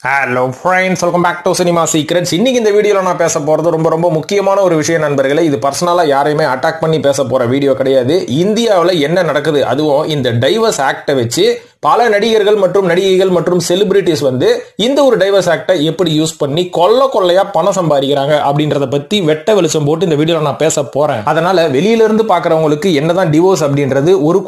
Hello friends, welcome back to cinema secrets. இன்னைக்கு இந்த வீடியோல நான் பேச போறது ரொம்ப முக்கியமான ஒரு விஷயம் நண்பர்களே. இது பர்சனலா யாரையுமே அட்டாக் பண்ணி பேச போற வீடியோ கிடையாது. இந்தியாவில் என்ன நடக்குது, அதுவும் இந்த டைவர்ஸ் ஆக்டை வச்சு பல நடிகர்கள் மற்றும் நடிகைகள் மற்றும் செலிபிரிட்டிஸ் வந்து இந்த ஒரு டைவர்ஸ் ஆக்டை எப்படி யூஸ் பண்ணி கொள்ளையா பணம் சம்பாதிக்கிறாங்க அப்படின்றத பத்தி வெட்ட வெளிச்சம் போட்டு இந்த வீடியோல நான் பேச போறேன். அதனால வெளியில இருந்து பாக்குறவங்களுக்கு என்னதான் டிவோர்ஸ் அப்படின்றது ஒரு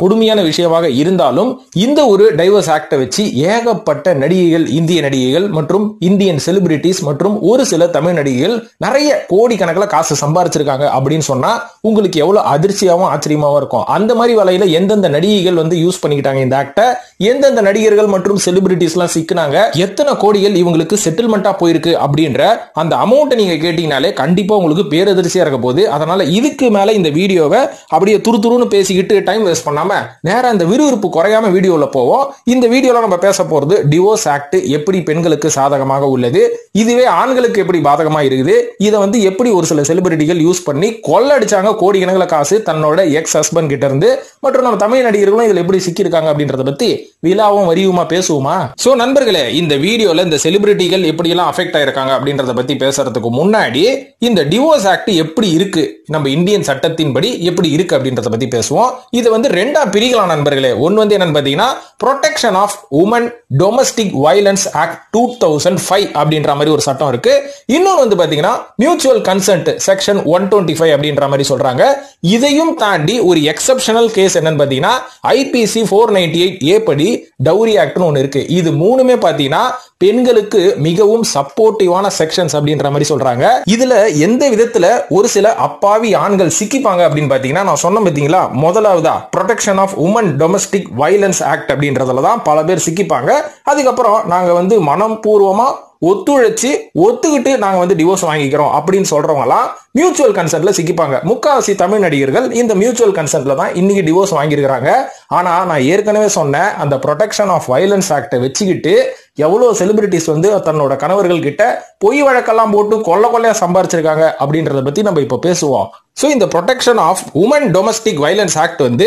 கொடுமையான விஷயமாக இருந்தாலும் இந்த ஒரு டைவர்ஸ் ஆக்டை வச்சு ஏகப்பட்ட நடிகைகள், இந்திய நடிகைகள் மற்றும் இந்தியன் செலிபிரிட்டிஸ் மற்றும் ஒரு சில தமிழ் நடிகைகள் நிறைய கோடிக்கணக்கில் காசு சம்பாரிச்சிருக்காங்க அப்படின்னு சொன்னா உங்களுக்கு எவ்வளவு அதிர்ச்சியாவும் ஆச்சரியமாவும் இருக்கும். அந்த மாதிரி வேலையில எந்தெந்த நடிகைகள் வந்து யூஸ் பண்ணிக்கிட்டாங்க இந்த ஆக்டை, எந்தெந்த நடிகர்கள் மற்றும் செலிபிரிட்டிஸ் எல்லாம் சிக்கினாங்க, எத்தனை கோடிகள் இவங்களுக்கு செட்டில்மெண்டா போயிருக்கு அப்படின்ற அந்த அமௌண்ட் நீங்க கேட்டீங்கனாலே கண்டிப்பா உங்களுக்கு பேரதிர்ச்சியா இருக்க போகுது. அதனால இதுக்கு மேல இந்த வீடியோவை அப்படியே துருன்னு பேசிக்கிட்டு டைம் வேஸ்ட் பண்ணாம நேரா இந்த விறுவிறுப்பு குறையாம வீடியோல போவோம். இந்த வீடியோல நம்ம பேச போறது டிவோர்ஸ் ஆக்ட் எப்படி பெண்களுக்கு சாதகமாக உள்ளது, இதுவே ஆண்களுக்கு எப்படி பாதகமா இருக்குது, இதை வந்து எப்படி ஒரு சில செலிபிரிட்டிகள் யூஸ் பண்ணி கொள்ளடிச்சாங்க கோடிக்கணக்கில் காசு தன்னோட எக்ஸ் ஹஸ்பண்ட் கிட்ட இருந்து, மற்றும் நம்ம தமிழ் நடிகர்களும் இதுல எப்படி சிக்கிருக்காங்க அப்படின்றத பத்தி விலாவும் வரியுமா பேசுவோமா. சோ நண்பர்களே, இந்த வீடியோல இந்த செலிபிரிட்டிகள் எப்படி எல்லாம் அஃபெக்ட் ஆயிருக்காங்க அப்படின்றத பத்தி பேசுறதுக்கு முன்னாடி இந்த டிவோர்ஸ் ஆக்ட் எப்படி இருக்கு, நம்ம இந்தியன் சட்டத்தின்படி எப்படி இருக்கு அப்படின்றத பத்தி பேசுவோம். இது வந்து ரெண்டா பிரிக்கலாம் நண்பர்களே. ஒன்னு வந்து என்னன்னு பாத்தீங்கன்னா protection of women domestic violence act 2005 அப்படின்ற மாதிரி ஒரு சட்டம் இருக்கு. இன்னொன்று வந்து பாத்தீங்கன்னா மியூச்சுவல் கன்சென்ட் செக்ஷன் 125 அப்படின்ற மாதிரி சொல்றாங்க. இதையும் தாண்டி ஒரு எக்ஸப்ஷனல் கேஸ் என்னன்னு பாத்தீங்கன்னா IPC 498A படி டவுரி ஆக்ட்னு ஒன்னு இருக்கு. இது மூணுமே பாத்தீங்கன்னா பெண்களுக்கு மிகவும் சப்போர்ட்டிவான செக்ஷன்ஸ் அப்படின்ற மாதிரி சொல்றாங்க. இதுல எந்த விதத்துல ஒரு சில அப்பாவி ஆண்கள் சிக்கிப்பாங்க அப்படின்னு பாத்தீங்கன்னா, நான் சொன்ன பாத்தீங்களா, முதலாவதா protection of women domestic violence act அப்படின்றதுல தான் பல பேர் சிக்கிப்பாங்க. அதுக்கப்புறம் நாங்க வந்து மனம் பூர்வமா ஒத்துக்கிட்டு நாங்க வந்து டிவோர்ஸ் வாங்கிக்கிறோம் அப்படின்னு சொல்றவங்கலாம் மியூச்சுவல் கன்சென்ட்ல சிக்கிப்பாங்க. முக்காவாசி தமிழ் நடிகர்கள் இந்த மியூச்சுவல் கன்சென்ட்ல தான் இன்னைக்கு டிவோர்ஸ் வாங்கியிருக்கிறாங்க. ஆனா நான் ஏற்கனவே சொன்ன அந்த ப்ரொடெக்ஷன் ஆஃப் வயலன்ஸ் ஆக்டை வச்சுக்கிட்டு எவ்வளவு செலிபிரிட்டிஸ் வந்து தன்னோட கணவர்கள் கிட்ட பொய் வழக்கெல்லாம் போட்டு கொள்ளையா சம்பாரிச்சிருக்காங்க அப்படின்றத பத்தி நம்ம இப்ப பேசுவோம். சோ இந்த protection of women domestic violence act வந்து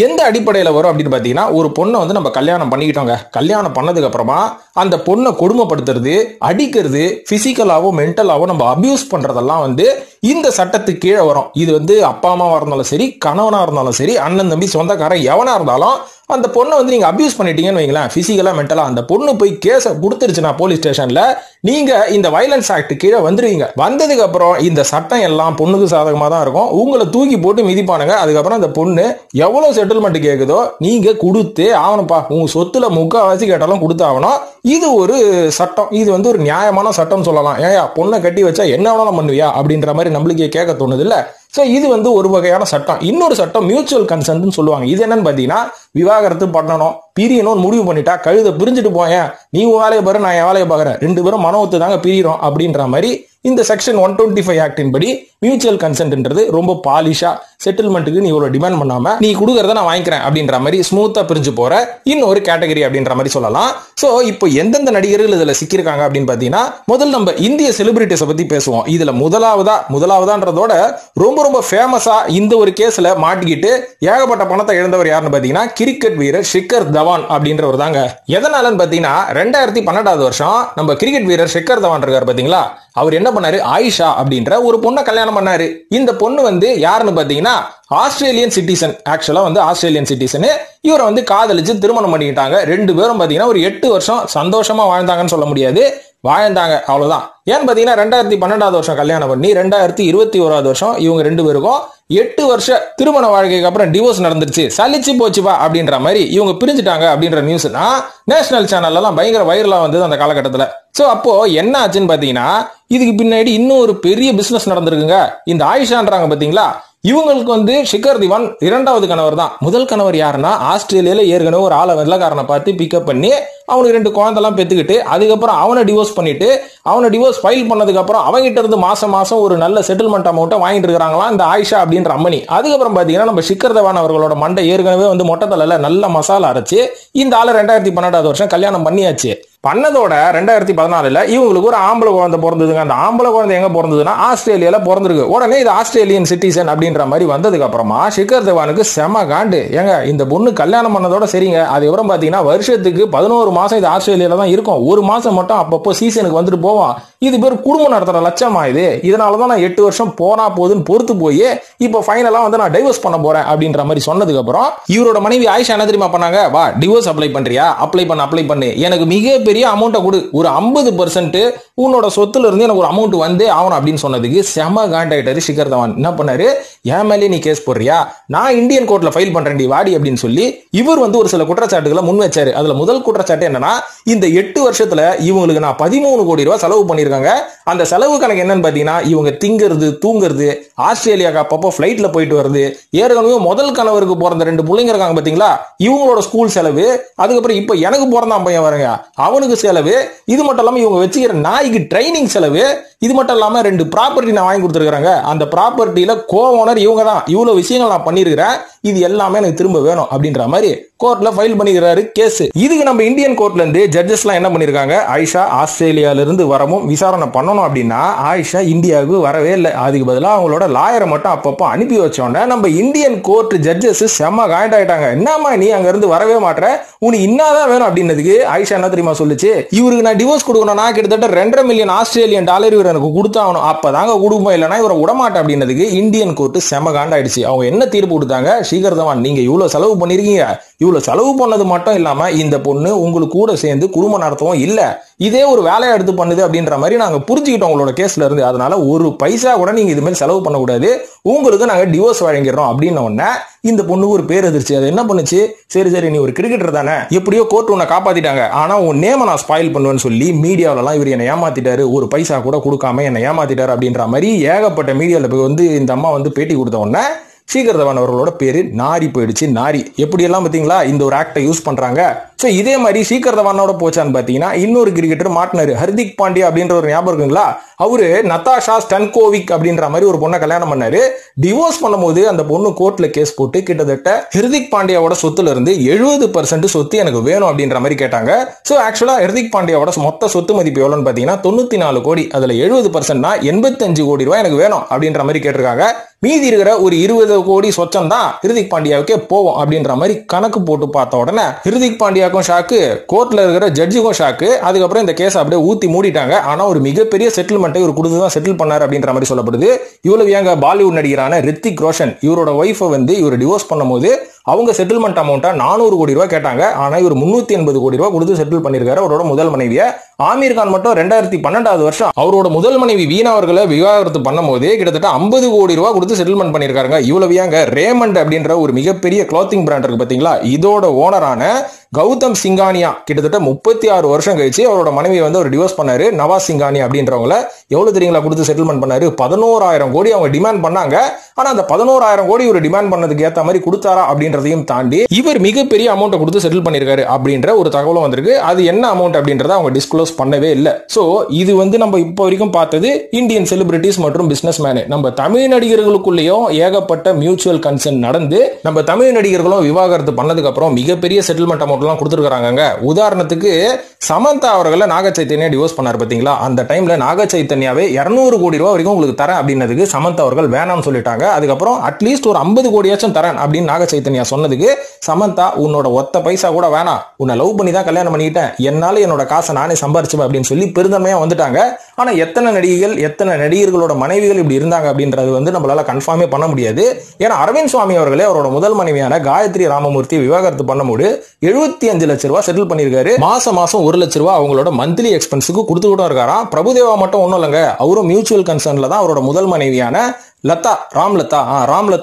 எந்த அடிப்படையில் வரும் அப்படின்னு பாத்தீங்கன்னா, ஒரு பொண்ணை வந்து நம்ம கல்யாணம் பண்ணிக்கிட்டோங்க. கல்யாணம் பண்ணதுக்கு அப்புறமா அந்த பொண்ணை கொடுமைப்படுத்துறது, அடிக்கிறது, பிசிக்கலாவோ மென்டலாவோ நம்ம அபியூஸ் பண்றதெல்லாம் வந்து இந்த சட்டத்துக்கு கீழே வரும். இது வந்து அப்பா அம்மாவா இருந்தாலும் சரி, கணவனா இருந்தாலும் சரி, அண்ணன் தம்பி சொந்தக்காரன் எவனா இருந்தாலும் அந்த பொண்ணை வந்து நீங்க அபியூஸ் பண்ணிட்டீங்கன்னு வைங்களேன், பிசிக்கலா மென்டலா, அந்த பொண்ணு போய் கேஸ கொடுத்துருச்சுன்னா போலீஸ் ஸ்டேஷன்ல, நீங்க இந்த வயலன்ஸ் ஆக்ட் கீழே வந்துருவீங்க. வந்ததுக்கு அப்புறம் இந்த சட்டம் எல்லாம் பொண்ணுக்கு சாதகமா தான் இருக்கும். உங்களை தூக்கி போட்டு மிதிப்பானுங்க. அதுக்கப்புறம் அந்த பொண்ணு எவ்வளவு செட்டில்மெண்ட் கேக்குதோ நீங்க கொடுத்தே ஆகணும்ப்பா. உங்க சொத்துல முக்காவாசி கேட்டாலும் கொடுத்து ஆகணும். இது ஒரு சட்டம். இது வந்து ஒரு நியாயமான சட்டம் சொல்லலாம். ஏயா பொண்ணை கட்டி வச்சா என்ன வேணாலும் பண்ணுவியா அப்படின்ற மாதிரி நம்மளுக்கே கேட்க தோணுது இல்ல. சோ இது வந்து ஒரு வகையான சட்டம். இன்னொரு சட்டம் மியூச்சுவல் கன்சென்ட் சொல்லுவாங்க. இது என்னன்னு பாத்தீங்கன்னா, விவாகரத்து பண்ணணும், பிரியணும்னு முடிவு பண்ணிட்டா கழுத பிரிஞ்சுட்டு போயேன், நீ உன் வேலையை பாரு, நான் என் வேலையை பாக்குறேன், ரெண்டு பேரும் மன ஒத்து தாங்க பிரியிறோம் அப்படின்ற மாதிரி இந்த செக்ஷன் 125 ஆக்டின் படி மியூச்சுவல் கன்சென்ட்ன்றது ரொம்ப பாலிஷா செட்டில்மெண்ட்டுக்கு நீ இவ்வளவு டிமாண்ட் பண்ணாம நீ கொடுக்கறத நான் வாங்கிக்கிறேன் அப்படின்ற மாதிரி ஸ்மூத்தா பிரிஞ்சு போற இன்னொரு கேட்டகரி அப்படின்ற மாதிரி சொல்லலாம். சோ இப்போ எந்தெந்த நடிகர்கள் இதுல சிக்கிருக்காங்க அப்படின்னு பாத்தீங்கன்னா, முதல்ல நம்ம இந்திய செலிபிரிட்டிஸை பத்தி பேசுவோம். இதுல முதலாவதான்றதோட ரொம்ப ஃபேமஸா இந்த ஒரு கேஸ்ல மாட்டிக்கிட்டு ஏகப்பட்ட பணத்தை இழந்தவர் யாருன்னு பாத்தீங்கன்னா, கிரிக்கெட் வீரர் ஷிக்கர் தவான் அப்படின்றவர் தாங்க. எதனாலன்னு பாத்தீங்கன்னா, 2012 வருஷம் நம்ம கிரிக்கெட் வீரர் ஷிக்கர் தவான் இருக்காரு பாத்தீங்களா, அவர் என்ன பண்ணாரு, ஆயிஷா அப்படின்ற ஒரு பொண்ணை கல்யாணம் பண்ணாரு. இந்த பொண்ணு வந்து யாருன்னு பாத்தீங்கன்னா ஆஸ்திரேலியன் சிட்டிசன். ஆக்சுவலா வந்து ஆஸ்திரேலியன் சிட்டிசன். இவரை வந்து காதலிச்சு திருமணம் பண்ணிக்கிட்டாங்க. ரெண்டு பேரும் பாத்தீங்கன்னா ஒரு 8 வருஷம் சந்தோஷமா வாழ்ந்தாங்கன்னு சொல்ல முடியாது, வாழ்ந்தாங்க அவ்வளவுதான். ஏன்னு பாத்தீங்கன்னா 2012 வருஷம் கல்யாணம் பண்ணி 2021 வருஷம் இவங்க ரெண்டு பேருக்கும் 8 வருஷ திருமண வாழ்க்கைக்கு அப்புறம் டிவோர்ஸ் நடந்துருச்சு, சலிச்சு போச்சுவா அப்படின்ற மாதிரி இவங்க பிரிஞ்சுட்டாங்க அப்படின்ற நியூஸ்னா நேஷனல் சேனல்ல எல்லாம் பயங்கர வைரலா வந்தது அந்த காலகட்டத்துல. சோ அப்போ என்ன ஆச்சுன்னு பாத்தீங்கன்னா, இதுக்கு பின்னாடி இன்னும் ஒரு பெரிய பிசினஸ் நடந்திருக்குங்க. இந்த ஆயிஷான்றாங்க பாத்தீங்களா, இவங்களுக்கு வந்து ஷிக்கர் திவான் இரண்டாவது கணவர் தான். முதல் கணவர் யாருன்னா, ஆஸ்திரேலியால ஏற்கனவே ஒரு ஆளை வெள்ளக்காரனை பார்த்து பிக்கப் பண்ணி அவனுக்கு 2 குழந்தைலாம் பெத்துக்கிட்டு அதுக்கப்புறம் அவனை டிவோர்ஸ் பண்ணிட்டு அவனை டிவோர்ஸ் ஃபைல் பண்ணதுக்கு அப்புறம் அவங்கிட்ட இருந்து மாசம் ஒரு நல்ல செட்டில்மெண்ட் அமௌண்ட்டை வாங்கிட்டு இருக்காங்களாம் இந்த ஆயிஷா அப்படின்ற அம்மனி. அதுக்கப்புறம் பாத்தீங்கன்னா நம்ம ஷிக்கர் தவான் அவர்களோட மண்டை ஏற்கனவே வந்து மொட்டை தலையில நல்ல மசாலா அரைச்சு இந்த ஆளை 2012 வருஷம் கல்யாணம் பண்ணியாச்சு. பண்ணதோட 2014 இவங்களுக்கு ஒரு ஆம்பளை குழந்தை பிறந்ததுங்க. அந்த ஆம்பளை குழந்தை எங்க பிறந்ததுன்னா ஆஸ்திரேலியால பிறந்திருக்கு. உடனே இது ஆஸ்திரேலியன் சிட்டிசன் அப்படின்ற மாதிரி வந்ததுக்கு அப்புறமா ஷிக்கர் தவானுக்கு செம காண்டு. ஏங்க இந்த பொண்ணு கல்யாணம் பண்ணதோட சரிங்க, அது எவ்வளவு பாத்தீங்கன்னா வருஷத்துக்கு 11 மாசம் இது ஆஸ்திரேலியால தான் இருக்கும், ஒரு மாசம் மட்டும் அப்பப்போ சீசனுக்கு வந்துட்டு போவோம், இது பேர் குடும்பம் நடத்துற லட்சமா இது, இதனாலதான் நான் 8 வருஷம் போனா போதுன்னு பொறுத்து போய் இப்ப ஃபைனலா வந்து நான் டைவர்ஸ் பண்ண போறேன் அப்படின்ற மாதிரி சொன்னதுக்கு அப்புறம் இவரோட மனைவி ஆயிஷா என்ன தெரியுமா பண்ணாங்க, வா டிவோர்ஸ் அப்ளை பண்றியா, அப்ளை பண்ணு, எனக்கு மிகப்பெரிய அமௌண்ட்டை கொடு, ஒரு 50% உன்னோட சொத்துல இருந்து எனக்கு ஒரு அமௌண்ட் வந்தே ஆகணும் அப்படின்னு சொன்னதுக்கு செம காண்டாயிட்டாரு ஷிகர் தவான். என்ன பண்ணாரு, என் மேலே நீ கேஸ் போடுறியா, நான் இந்தியன் கோர்ட்ல ஃபைல் பண்றேன் வாடி அப்படின்னு சொல்லி இவர் வந்து ஒரு சில குற்றச்சாட்டுகளை முன் வச்சாரு. அதுல முதல் குற்றச்சாட்டு என்னன்னா, இந்த 8 வருஷத்துல இவங்களுக்கு நான் 13 கோடி ரூபாய் செலவு பண்ணிருக்காங்க. அந்த செலவு கணக்கு என்னன்னு பாத்தீங்கன்னா, இவங்க திங்கிறது தூங்குறது, ஆஸ்திரேலியாக்கு அப்பப்போ பிளைட்ல போயிட்டு வருது, ஏற்கனவே முதல் கணவருக்கு பிறந்த 2 பிள்ளைங்க இருக்காங்க பாத்தீங்களா, இவங்களோட ஸ்கூல் செலவு, அதுக்கப்புறம் இப்ப எனக்கு பிறந்தான் பையன் வரங்க அவனுக்கு செலவு, இது மட்டும் இல்லாம இவங்க வச்சுக்கிற நாய்க்கு ட்ரைனிங் செலவு, இது மட்டும் இல்லாம 2 ப்ராப்பர்ட்டி நான் வாங்கி கொடுத்துருக்காங்க, அந்த ப்ராப்பர்ட்டியில கோ ஓனர் இவங்க தான், இவ்வளவு விஷயங்கள் நான் பண்ணிருக்கிறேன், இது எல்லாமே எனக்கு திரும்ப வேணும் அப்படின்ற மாதிரி கோர்ட்ல ஃபைல் பண்ணிக்கிறாரு கேஸ். இதுக்கு நம்ம இந்தியன் கோர்ட்ல இருந்து ஜட்ஜஸ் எல்லாம் என்ன பண்ணிருக்காங்க, ஆயிஷா ஆஸ்திரேலியால இருந்து வரவும் விசாரணை பண்ணணும் அப்படின்னா ஆயிஷா இந்தியாவுக்கு வரவே இல்லை, அதுக்கு பதிலாக அவங்களோட லாயரை மட்டும் அப்பப்போ அனுப்பி வச்சோன்னே நம்ம இந்தியன் கோர்ட் ஜட்ஜஸ் செம்ம காண்டாயிட்டாங்க. என்னமா நீ அங்க இருந்து வரவே மாட்டற, உனக்கு இன்னாதான் வேணும் அப்படின்னதுக்கு ஆயிஷா என்ன தெரியுமா சொல்லுச்சு, இவருக்கு நான் டிவோர்ஸ் கொடுக்கணும்னா கிட்டத்தட்ட 2.5 மில்லியன் ஆஸ்திரேலியன் டாலர் இவர் எனக்கு கொடுத்தாகணும், அப்பதாங்க குடும்பம், இல்லைன்னா இவரை விடமாட்டேன் அப்படின்னதுக்கு இந்தியன் கோர்ட் செம காண்டாயிடுச்சு. அவங்க என்ன தீர்ப்பு கொடுத்தாங்க, ஷிகர் தவான் நீங்க இவ்வளவு செலவு பண்ணிருக்கீங்க, இவ்வளவு செலவு பண்ணது மட்டும் இல்லாம இந்த பொண்ணு உங்களுக்கு கூட சேர்ந்து குடும்பம் நடத்தவும் இல்ல, இதே ஒரு வேலையை எடுத்து பண்ணுது அப்படின்ற மாதிரி நாங்க புரிஞ்சுக்கிட்டோம் உங்களோட கேஸ்ல இருந்து, அதனால ஒரு பைசா கூட நீங்க இது மாதிரி செலவு பண்ணக்கூடாது, உங்களுக்கு நாங்க டிவோர்ஸ் வழங்கிடுறோம் அப்படின்னு உடனே இந்த பொண்ணுக்கு ஒரு பேர் எதிர்ச்சு. அது என்ன பண்ணுச்சு, சரி நீ ஒரு கிரிக்கெட்டர் தானே, எப்படியோ கோர்ட் உன்னை காப்பாத்திட்டாங்க, ஆனா உன் நேம நான் ஸ்பாயில் பண்ணுவேன்னு சொல்லி மீடியாவிலாம் இவர் என்னை ஏமாத்திட்டாரு, ஒரு பைசா கூட கொடுக்காம என்னை ஏமாத்திட்டாரு அப்படின்ற மாதிரி ஏகப்பட்ட மீடியாவில் போய் வந்து இந்த அம்மா வந்து பேட்டி கொடுத்த உடனே ஷிகர் தவான் அவர்களோட பேரு நாரி போயிடுச்சு. நாரி எப்படி எல்லாம் பாத்தீங்களா இந்த ஒரு ஆக்டை யூஸ் பண்றாங்க. சோ இதே மாதிரி ஷிகர் தவானோட போச்சான்னு பாத்தீங்கன்னா இன்னொரு கிரிக்கெட்டர் மாட்டினாரு, ஹர்திக் பாண்டியா அப்படின்ற ஒரு ஞாபகம் இருக்குங்களா, அவரு நதாஷா ஸ்டன்கோவிக் அப்படின்ற மாதிரி ஒரு பொண்ணை கல்யாணம் பண்ணாரு. டிவோர்ஸ் பண்ணும்போது அந்த பொண்ணு கோர்ட்ல கேஸ் போட்டு கிட்டத்தட்ட ஹர்திக் பாண்டியாவோட சொத்துல இருந்து 70% சொத்து எனக்கு வேணும் அப்படின்ற மாதிரி கேட்டாங்க. சோ ஆக்சுவலா ஹர்திக் பாண்டியாவோட மொத்த சொத்து மதிப்பு எவ்வளவுன்னு பாத்தீங்கன்னா 94 கோடி, அதுல 70%னா 85 கோடி ரூபாய் எனக்கு வேணும் அப்படின்ற மாதிரி கேட்டிருக்காங்க. மீதி இருக்கிற ஒரு 20 கோடி சொச்சம் தான் ஹிருதிக் பாண்டியாவுக்கே போவோம் அப்படின்ற மாதிரி கணக்கு போட்டு பார்த்த உடனே ஹிருதிக் பாண்டியாவுக்கும் ஷாக்கு, கோர்ட்ல இருக்கிற ஜட்ஜுக்கும் ஷாக்கு. அதுக்கப்புறம் இந்த கேஸ் அப்படியே ஊத்தி மூடிட்டாங்க. ஆனா ஒரு மிகப்பெரிய செட்டில்மெண்ட்டை இவர் கொடுத்துதான் செட்டில் பண்ணாரு அப்படின்ற மாதிரி சொல்லப்படுது. இவ்வளவு ஏங்க பாலிவுட் நடிகரான ரித்திக் ரோஷன் இவரோட ஒய்ஃபை வந்து இவர் டிவோர்ஸ் பண்ணும்போது அவங்க செட்டில்மெண்ட் அமௌண்ட்டா 400 கோடி ரூபாய் கேட்டாங்க. ஆனா இவர் 380 கோடி ரூபாய் கொடுத்து செட்டில் பண்ணிருக்காரு அவரோட முதல் மனைவியை. ஆமீர் கான் மட்டும் 2012 வருஷம் அவரோட முதல் மனைவி வீணா அவர்களை விவாகரத்து பண்ணும்போது கிட்டத்தட்ட 50 கோடி ரூபாய் கொடுத்து செட்டில்மெண்ட் பண்ணிருக்காங்க. இவ்வளவு ஏங்க ரேமண்ட் அப்படின்ற ஒரு மிகப்பெரிய கிளாத்திங் பிராண்ட் இருக்கு பாத்தீங்களா, இதோட ஓனரான கௌதம் சிங்கானியா கிட்டத்தட்ட 36 வருஷம் கழிச்சு அவரோட மனைவியை வந்து அவர் டிவோர்ஸ் பண்ணாரு. நவாஸ் சிங்கானியா அப்படின்றவங்கள எவ்வளவு தெரியுங்களா கொடுத்து செட்டில்மெண்ட் பண்ணாரு, 11,000 கோடி அவங்க டிமாண்ட் பண்ணாங்க. ஆனா அந்த 11,000 கோடி இவர் டிமாண்ட் பண்ணதுக்கு ஏத்த மாதிரி கொடுத்தாரா அப்படின்றதையும் தாண்டி இவர் மிகப்பெரிய அமௌண்ட் கொடுத்து செட்டில் பண்ணிருக்காரு அப்படின்ற ஒரு தகவலும் வந்திருக்கு. அது என்ன அமௌண்ட் அப்படின்றத அவங்க டிஸ்க்ளோஸ் பண்ணவே இல்லை. சோ இது வந்து நம்ம இப்போ வரைக்கும் பார்த்தது இந்தியன் செலிபிரிட்டிஸ் மற்றும் பிசினஸ் மேன். நம்ம தமிழ் நடிகர்களுக்குள்ளேயும் ஏகப்பட்ட மியூச்சுவல் கன்சென்ட் நடந்து நம்ம தமிழ் நடிகர்களும் விவாகரத்து பண்ணதுக்கு அப்புறம் மிகப்பெரிய செட்டில்மெண்ட் அமௌண்ட் எல்லாம் கொடுத்துருக்காங்க. உதாரணத்துக்கு சமந்தா அவர்களை நாக சைத்தன்யா டிவோர்ஸ் பண்ணாரு பாத்தீங்களா, அந்த டைம்ல நாக சைத்தன்யாவே 200 கோடி ரூபாய் வரைக்கும் உங்களுக்கு தரேன் அப்படின்னதுக்கு சமந்தா அவர்கள் வேணாம்னு சொல்லிட்டாங்க. அதுக்கப்புறம் அட்லீஸ்ட் ஒரு 50 கோடியாச்சும் தரேன் அப்படின்னு நாக சைத்தன்யா சொன்னதுக்கு சமந்தா உன்னோட ஒத்த பைசா கூட வேணாம், உன்னை லவ் பண்ணி தான் கல்யாணம் பண்ணிட்டேன், என்னால என்னோட காசை நானே சம்பாரிச்சுவேன் அப்படின்னு சொல்லி பெருந்தன்மையா வந்துட்டாங்க. ஆனா எத்தனை நடிகைகள் எத்தனை நடிகர்களோட மனைவிகள் இப்படி இருந்தாங்க அப்படின்றது வந்து நம்மளால கன்ஃபார்மே பண்ண முடியாது. ஏன்னா அரவிந்த் சுவாமி அவர்களே அவரோட முதல் மனைவியான காயத்ரி ராமமூர்த்தி விவாகரத்து பண்ணும்போது 75 லட்சம் ரூபாய் செட்டில் பண்ணிருக்காரு. மாசம் 1 லட்சம் ரூபாய் அவங்களோட மந்த்லி எக்ஸ்பென்ஸுக்கு கொடுத்துக்கிட்டு இருக்காராம். பிரபுதேவா மட்டும் ஒண்ணும் இல்லைங்க, அவரும் மியூச்சுவல் கன்சர்ன்ல தான் அவரோட முதல் மனைவியான ராம்லதா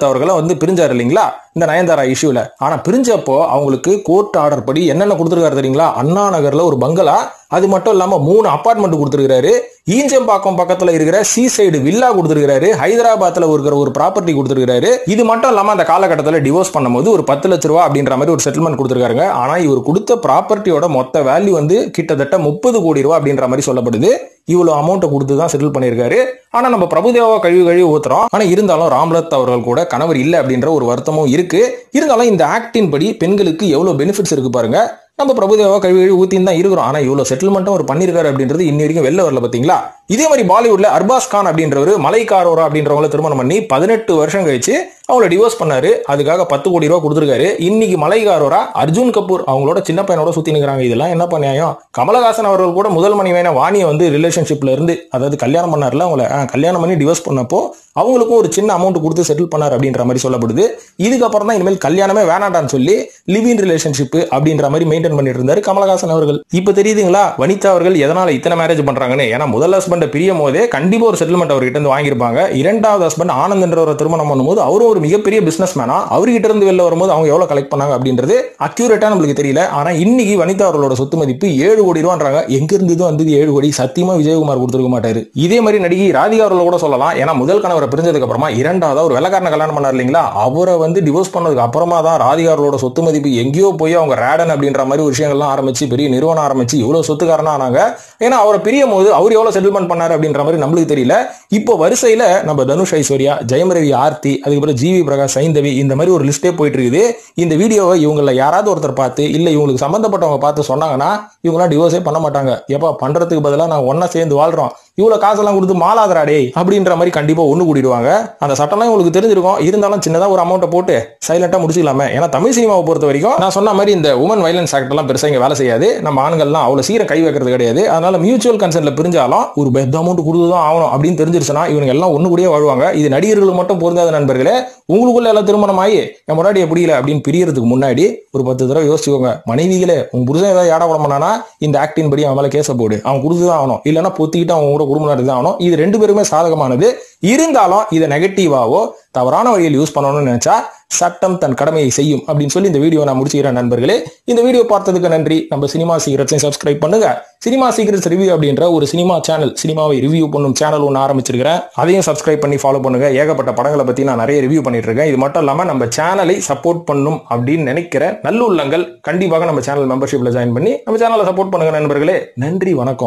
அவர்களை வந்து பிரிஞ்சாரு இல்லைங்களா இந்த நயன்தாரா இஷ்யூல. ஆனா பிரிஞ்சப்போ அவங்களுக்கு கோர்ட் ஆர்டர் படி என்னென்ன கொடுத்துருக்காரு தெரியுங்களா, அண்ணா நகர்ல ஒரு பங்களா, அது மட்டும் இல்லாம 3 அபார்ட்மெண்ட் கொடுத்துருக்காரு, ஈஞ்சம்பாக்கம் பக்கத்துல இருக்கிற சீ சைடு வில்லா கொடுத்துருக்காரு, ஹைதராபாத்ல இருக்கிற ஒரு ப்ராப்பர்ட்டி கொடுத்துருக்காரு. இது மட்டும் இல்லாம அந்த காலகட்டத்தில் டிவோர்ஸ் பண்ணும்போது ஒரு 10 லட்சம் ரூபாய் அப்படின்ற மாதிரி ஒரு செட்டில்மெண்ட் கொடுத்துருக்காங்க. ஆனா இவர் கொடுத்த ப்ராப்பர்ட்டியோட மொத்த வேல்யூ வந்து கிட்டத்தட்ட 30 கோடி ரூபாய் அப்படின்ற மாதிரி சொல்லப்படுது. இவ்வளவு அமௌண்ட் கொடுத்து தான் செட்டில் பண்ணிருக்காரு. ஆனா நம்ம பிரபுதேவா கழுவி ஊத்துறோம். ஆனா இருந்தாலும் ராம்லத் அவர்கள் கூட கணவர் இல்லை அப்படின்ற ஒரு வருத்தமும் இருக்கு. இருந்தாலும் இந்த ஆக்டின் படி பெண்களுக்கு எவ்வளவு பெனிஃபிட்ஸ் இருக்கு பாருங்க. நம்ம பிரபுதேவா கழுவி ஊத்தின்னு தான் இருக்கிறோம். ஆனா இவ்வளவு செட்டில்மெண்ட்டும் ஒரு பண்ணிருக்காரு அப்படின்றது இன்னி வரைக்கும் வெளில வரல பாத்தீங்களா. இதே மாதிரி பாலிவுட்ல அர்பாஸ் கான் அப்படின்றவர் மலைக்கா அரோரா அப்படின்றவங்களை திருமணம் பண்ணி 18 வருஷம் கழிச்சு அவங்கள டிவோர்ஸ் பண்ணாரு. அதுக்காக 10 கோடி ரூபாய் கொடுத்துருக்காரு. இன்னைக்கு மலைக்கா அரோரா அர்ஜுன் கபூர் அவங்களோட சின்ன பையனோட சுத்தி நிற்கிறாங்க. இதெல்லாம் என்ன பண்ணியாயம்? கமலஹாசன் அவர்கள் கூட முதல் மனைவியான வாணியை வந்து ரிலேஷன்ஷிப்ல இருந்து, அதாவது கல்யாணம் பண்ணார்ல, அவங்கள கல்யாணம் பண்ணி டிவோர்ஸ் பண்ணப்போ அவங்களுக்கும் ஒரு சின்ன அமௌண்ட் கொடுத்து செட்டில் பண்ணார் அப்படின்ற மாதிரி சொல்லப்படுது. இதுக்கப்புறம் தான் இனிமேல் கல்யாணமே வேணாண்டான்னு சொல்லி லிவ் இன் ரிலேஷன்ஷிப் அப்படின்ற மாதிரி மெயின்டைன் பண்ணிட்டு இருந்தாரு கமலஹாசன் அவர்கள். இப்ப தெரியுதுங்களா வனிதா அவர்கள் எதனால இத்தனை மேரேஜ் பண்றாங்கன்னு? ஏன்னா முதல் ஹஸ்பண்ட் பிரியும் போதே கண்டிப்பா ஒரு செட்டில்மெண்ட் அவர்கிட்ட இருந்து வாங்கியிருப்பாங்க. இரண்டாவது ஹஸ்பண்ட் ஆனந்த் என்ற ஒரு திருமணம் பண்ணும்போது அவரும் ஒரு மிகப்பெரிய பிசினஸ் மேனா, அவர்கிட்ட இருந்து வெளில வரும்போது அவங்க எவ்வளவு கலெக்ட் பண்ணாங்க அப்படின்றது அக்யூரேட்டா நம்மளுக்கு தெரியல. ஆனா இன்னைக்கு வனிதா அவர்களோட சொத்து மதிப்பு 7 கோடி ரூபான்றாங்க. எங்க இருந்து வந்து 7 கோடி? சத்தியமா விஜயகுமார் கொடுத்துருக்க மாட்டாரு. இதே மாதிரி நடிகை ராதிகா அவர்கள் கூட சொல்லலாம். ஏன்னா முதல் கணவரை பிரிஞ்சதுக்கு அப்புறமா இரண்டாவது ஒரு வெள்ளக்காரனை கல்யாணம் பண்ணார் இல்லைங்களா, அவரை வந்து டிவோர்ஸ் பண்ணதுக்கு அப்புறமா தான் ராதிகா அவர்களோட சொத்து மதிப்பு எங்கேயோ போய் அவங்க ரேடன் அப்படின்ற மாதிரி ஒரு விஷயங்கள்லாம் ஆரம்பிச்சு பெரிய நிறுவனம் ஆரம்பிச்சு இவ்வளவு சொத்துக்காரனா ஆனாங்க. ஏன்னா அவரை பிரியும் போது அவர் எவ்வளவு செட்டில்மெண்ட் பண்ணாரு அப்படின்ற மாதிரி நம்மளுக்கு தெரியல. இப்போ வரிசையில நம்ம தனுஷ், ஐஸ்வர்யா, ஜெயம் ரவி, ஆர்த்தி, அதுக்கப்புறம் ஜிவி பிரகாஷ், சைந்தவி, இந்த மாதிரி ஒரு லிஸ்டே போயிட்டு இருக்குது. இந்த வீடியோவை இவங்கள யாராவது ஒருத்தர் பார்த்து இல்ல இவங்களுக்கு சம்பந்தப்பட்டவங்க பார்த்து சொன்னாங்கன்னா இவங்களாம் டிவோர்ஸே பண்ண மாட்டாங்க. எப்ப பண்றதுக்கு பதிலாக நாங்க ஒன்னா சேர்ந்து வாழ்றோம், இவ்வளவு காசெல்லாம் கொடுத்து மாலாதராடே அப்படின்ற மாதிரி கண்டிப்பா ஒண்ணு கூடிடுவாங்க. அந்த சட்டம்லாம் உங்களுக்கு தெரிஞ்சிருக்கும். இருந்தாலும் சின்னதா ஒரு அமௌண்ட்டை போட்டு சைலண்டா முடிச்சுக்கலாமே. ஏன்னா தமிழ் சினிமாவை பொறுத்த வரைக்கும் நான் சொன்ன மாதிரி இந்த உமன் வயலன்ஸ் ஆக்ட் எல்லாம் பெருசா இங்க வேலை செய்யாது. நம்ம ஆண்கள்லாம் அவ்வளவு சீர கை வைக்கிறது கிடையாது. அதனால மியூச்சுவல் கன்சென்ட்ல பிரிஞ்சாலும் ஒரு பெத்த அமௌண்ட் கொடுத்துதான் ஆகணும் அப்படின்னு தெரிஞ்சிருச்சுன்னா இவங்க எல்லாம் ஒண்ணு கூடியே வாழ்வாங்க. இது நடிகர்களுக்கு மட்டும் பொருந்தாத நண்பர்களே. உங்களுக்குள்ள எல்லாம் திருமணம் ஆகி என் முன்னாடி பிடிக்கல அப்படின்னு பிரியறதுக்கு முன்னாடி ஒரு 10 தடவை யோசிச்சுக்கோங்க. மனைவிகளே, உங்க புருஷன் ஏதாவது ஏடா விட பண்ணானா இந்த ஆக்டின் படி அவன் மேல கேச போடு, அவன் கொடுத்துதான் ஆகணும், இல்லைன்னா பொத்திக்கிட்டு அவங்க கூட குடும்பம் நடத்தி தான் ஆகணும். இது 2 பேருமே சாதகமானது. இருந்தாலும் இதை நெகட்டிவாவோ தவறான வழியில் யூஸ் பண்ணணும்னு நினைச்சா சட்டம் தன் கடமையை செய்யும் அப்படின்னு சொல்லி இந்த வீடியோ நான் முடிச்சுக்கிறேன் நண்பர்களே. இந்த வீடியோ பார்த்ததுக்கு நன்றி. நம்ம சினிமா சீக்ரெட்ஸையும் சப்ஸ்கிரைப் பண்ணுங்க. சினிமா சீக்ரெட்ஸ் ரிவ்யூ அப்படின்ற ஒரு சினிமா சேனல், சினிமாவை ரிவ்யூ பண்ணும் சேனல் ஒன்று ஆரம்பிச்சிருக்கிறேன். அதையும் சப்ஸ்கிரைப் பண்ணி ஃபாலோ பண்ணுங்க. ஏகப்பட்ட படங்களை பத்தி நான் நிறைய ரிவ்யூ பண்ணிட்டு இருக்கேன். இது மட்டும் இல்லாம நம்ம சேனலை சப்போர்ட் பண்ணும் அப்படின்னு நினைக்கிற நல்லுள்ளங்கள் கண்டிப்பாக நம்ம சேனல் மெம்பர்ஷிப்ல ஜாயின் பண்ணி நம்ம சேனலை சப்போர்ட் பண்ணுங்க நண்பர்களே. நன்றி, வணக்கம்.